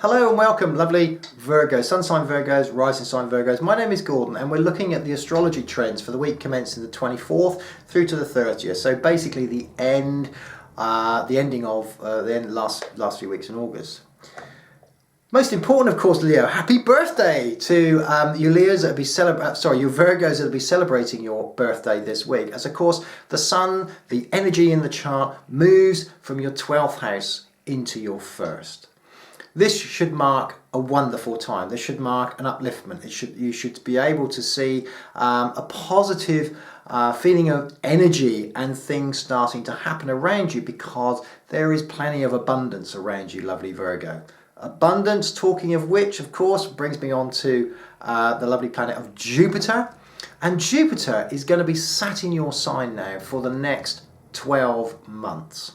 Hello and welcome, lovely Virgo, Sun sign Virgos, rising sign Virgos. My name is Gordon and we're looking at the astrology trends for the week commencing the 24th through to the 30th. So basically the ending of the last few weeks in August. Most important, of course, Leo, happy birthday to you Leos that will be you Virgos that will be celebrating your birthday this week. As of course the Sun, the energy in the chart moves from your 12th house into your first. This should mark a wonderful time. This should mark an upliftment. You should be able to see a positive feeling of energy and things starting to happen around you, because there is plenty of abundance around you, lovely Virgo. Abundance, talking of which, of course, brings me on to the lovely planet of Jupiter. And Jupiter is going to be sat in your sign now for the next 12 months.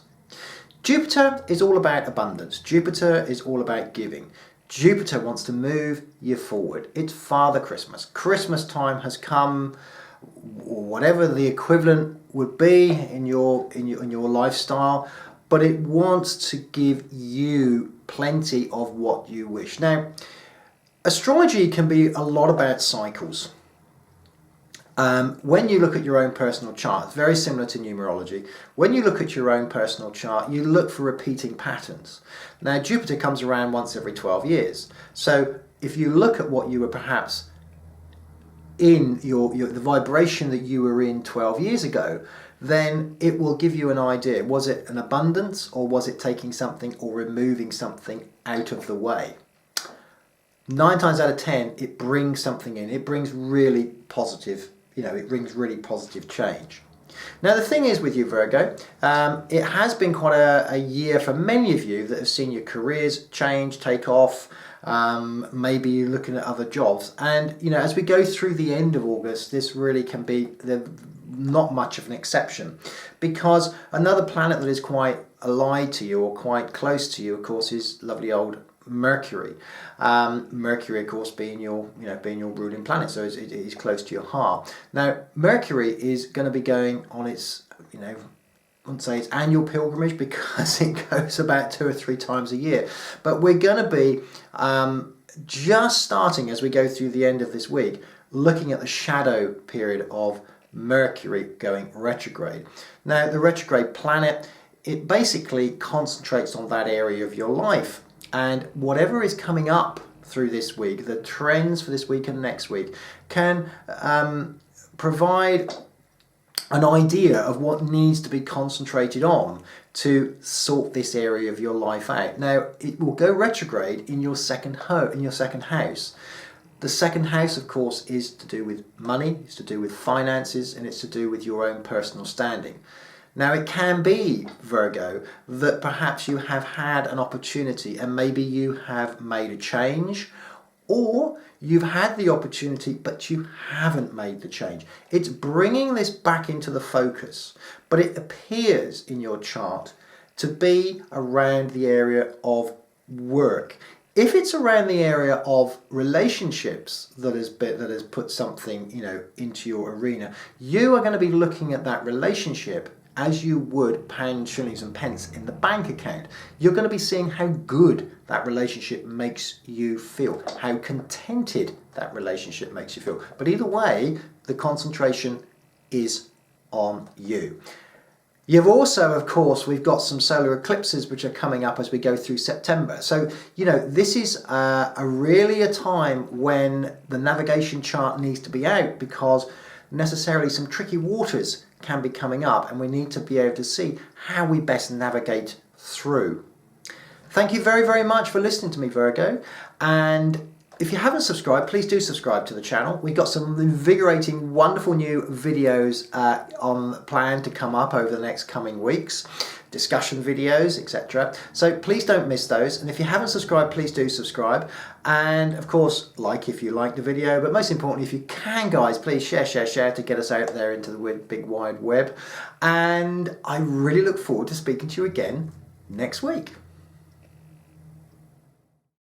Jupiter is all about abundance. Jupiter is all about giving. Jupiter wants to move you forward. It's Father Christmas. Christmas time has come, or whatever the equivalent would be in your lifestyle, but it wants to give you plenty of what you wish. Now, astrology can be a lot about cycles. When you look at your own personal chart, it's very similar to numerology. When you look at your own personal chart, you look for repeating patterns. Now, Jupiter comes around once every 12 years. So if you look at what you were perhaps in, the vibration that you were in 12 years ago, then it will give you an idea. Was it an abundance, or was it taking something or removing something out of the way? 9 times out of 10, it brings something in. It brings really positive, it brings really positive change. Now the thing is with you Virgo, it has been quite a year for many of you that have seen your careers change, take off, maybe you're looking at other jobs. And as we go through the end of August, this really can be not much of an exception, because another planet that is quite allied to you or quite close to you, of course, is lovely old Mercury. Mercury, of course, being your ruling planet, so it is close to your heart. Now, Mercury is going to be going on its, I wouldn't say its annual pilgrimage, because it goes about 2 or 3 times a year. But we're going to be just starting, as we go through the end of this week, looking at the shadow period of Mercury going retrograde. Now, the retrograde planet, it basically concentrates on that area of your life. And whatever is coming up through this week, the trends for this week and next week, can provide an idea of what needs to be concentrated on to sort this area of your life out. Now, it will go retrograde in your second house. The second house, of course, is to do with money, it's to do with finances, and it's to do with your own personal standing. Now, it can be, Virgo, that perhaps you have had an opportunity and maybe you have made a change, or you've had the opportunity but you haven't made the change. It's bringing this back into the focus, but it appears in your chart to be around the area of work. If it's around the area of relationships that has put something into your arena, you are going to be looking at that relationship as you would pounds, shillings and pence in the bank account. You're going to be seeing how good that relationship makes you feel, how contented that relationship makes you feel. But either way, the concentration is on you. You've also, of course, we've got some solar eclipses which are coming up as we go through September. So, this is really a time when the navigation chart needs to be out, because necessarily some tricky waters can be coming up, and we need to be able to see how we best navigate through. Thank you very, very much for listening to me, Virgo. And if you haven't subscribed, please do subscribe to the channel. We've got some invigorating, wonderful new videos on plan to come up over the next coming weeks. Discussion videos, etc. So please don't miss those. And if you haven't subscribed, please do subscribe. And of course, like if you like the video. But most importantly, if you can, guys, please share to get us out there into the big wide web. And I really look forward to speaking to you again next week.